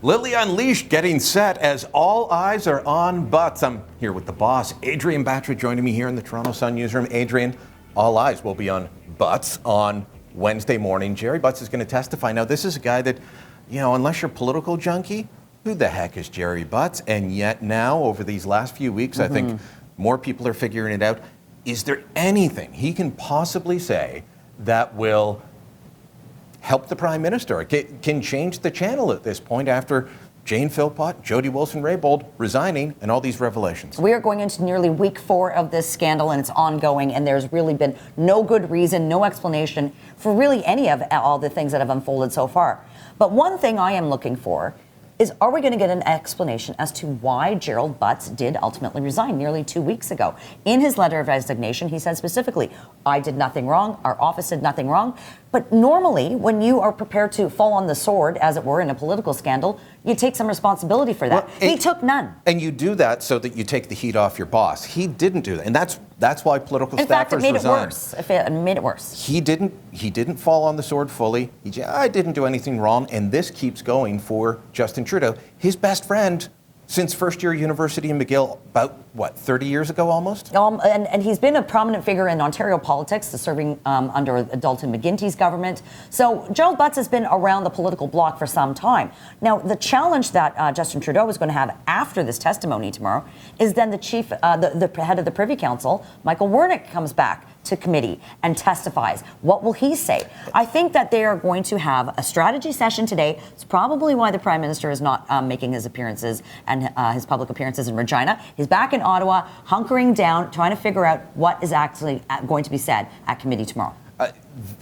Lilley Unleashed getting set as all eyes are on Butts. I'm here with the boss, Adrian Batra, joining me here in the Toronto Sun newsroom. Adrian, all eyes will be on Butts on Wednesday morning. Jerry Butts is going to testify. Now, this is a guy that, you know, unless you're a political junkie, who the heck is Jerry Butts? And yet now, over these last few weeks, I think more people are figuring it out. Is there anything he can possibly say that will help the Prime Minister, can change the channel at this point after Jane Philpott, Jody Wilson-Raybould resigning and all these revelations? We are going into nearly week 4 of this scandal, and it's ongoing, and there's really been no good reason, no explanation for really any of all the things that have unfolded so far. But one thing I am looking for is, are we going to get an explanation as to why Gerald Butts did ultimately resign nearly 2 weeks ago? In his letter of resignation, he said specifically, I did nothing wrong, our office did nothing wrong. But normally, when you are prepared to fall on the sword, as it were, in a political scandal, you take some responsibility for that. Well, he took none. And you do that so that you take the heat off your boss. He didn't do that. And that's why political staffers in fact, it made resign. It worse. It made it worse. He didn't fall on the sword fully. I didn't do anything wrong. And this keeps going for Justin Trudeau, his best friend since first year university in McGill, about, 30 years ago almost? And he's been a prominent figure in Ontario politics, serving under Dalton McGuinty's government. So Gerald Butts has been around the political bloc for some time. Now, the challenge that Justin Trudeau is going to have after this testimony tomorrow is then the head of the Privy Council, Michael Wernick, comes back to committee and testifies. What will he say? I think that they are going to have a strategy session today. It's probably why the Prime Minister is not making his appearances and his public appearances in Regina. He's back in Ottawa, hunkering down, trying to figure out what is actually going to be said at committee tomorrow.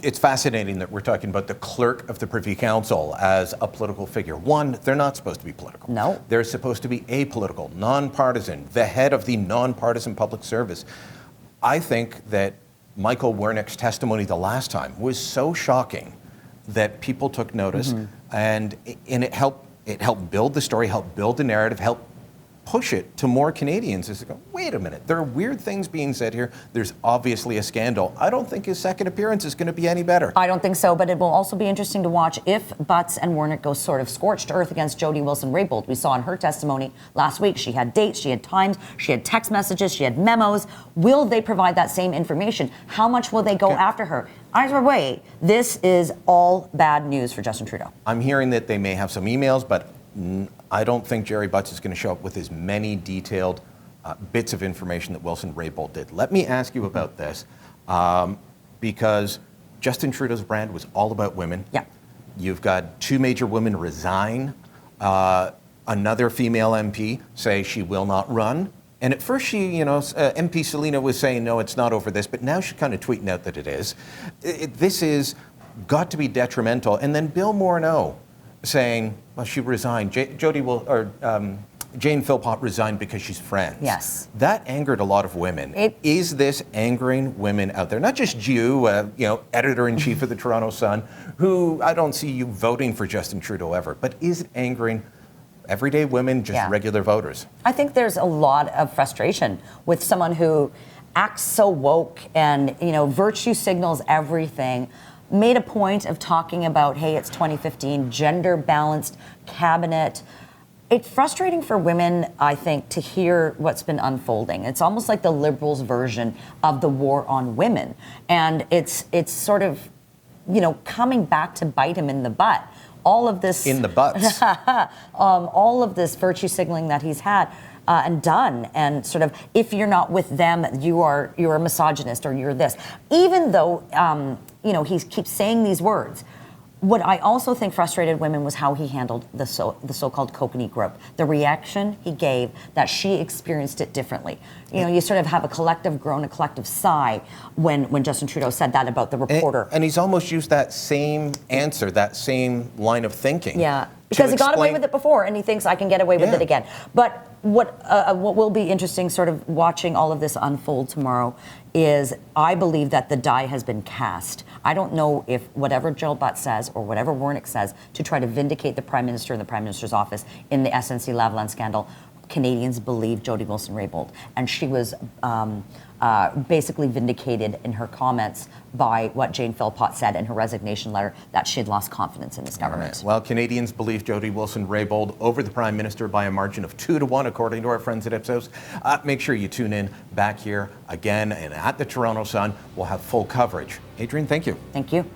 It's fascinating that we're talking about the clerk of the Privy Council as a political figure. One, they're not supposed to be political. No. They're supposed to be apolitical, nonpartisan, the head of the nonpartisan public service. I think that Michael Wernick's testimony the last time was so shocking that people took notice, and it helped build the story, helped build the narrative, helped push it to more Canadians as they go, wait a minute, there are weird things being said here. There's obviously a scandal. I don't think his second appearance is going to be any better. I don't think so, but it will also be interesting to watch if Butts and Wernick go sort of scorched earth against Jody Wilson-Raybould. We saw in her testimony last week, she had dates, she had times, she had text messages, she had memos. Will they provide that same information? How much will they go after her? Either way, this is all bad news for Justin Trudeau. I'm hearing that they may have some emails, but I don't think Jerry Butts is going to show up with as many detailed bits of information that Wilson-Raybould did. Let me ask you about this, because Justin Trudeau's brand was all about women. Yeah. You've got 2 major women resign. Another female MP say she will not run. And at first she, MP Selina was saying, no, it's not over this, but now she's kind of tweeting out that it is. This is got to be detrimental. And then Bill Morneau saying, well, she resigned. Jane Philpott resigned because she's friends. Yes. That angered a lot of women. Is this angering women out there? Not just you, editor-in-chief of the Toronto Sun, who I don't see you voting for Justin Trudeau ever, but is it angering everyday women, just regular voters? I think there's a lot of frustration with someone who acts so woke and, virtue signals everything. Made a point of talking about, hey, it's 2015, gender-balanced cabinet. It's frustrating for women, I think, to hear what's been unfolding. It's almost like the Liberals' version of the war on women. And it's sort of, coming back to bite him in the butt. All of this... In the butts. all of this virtue signaling that he's had and done, and sort of, if you're not with them, you're a misogynist or you're this. Even though, he keeps saying these words. What I also think frustrated women was how he handled the so-called Kokanee group. The reaction he gave, that she experienced it differently. You sort of have a collective groan, a collective sigh when Justin Trudeau said that about the reporter. And he's almost used that same answer, that same line of thinking. Yeah, because he got away with it before, and he thinks I can get away with it again. But what will be interesting, sort of watching all of this unfold tomorrow, is I believe that the die has been cast. I don't know if whatever Gerald Butts says or whatever Wernick says to try to vindicate the Prime Minister and the Prime Minister's office in the SNC-Lavalin scandal, Canadians believe Jody Wilson-Raybould, and she was basically vindicated in her comments by what Jane Philpott said in her resignation letter, that she had lost confidence in this government. Right. Well, Canadians believe Jody Wilson-Raybould over the Prime Minister by a margin of 2-1, according to our friends at Ipsos. Make sure you tune in back here again, and at the Toronto Sun, we'll have full coverage. Adrienne, thank you. Thank you.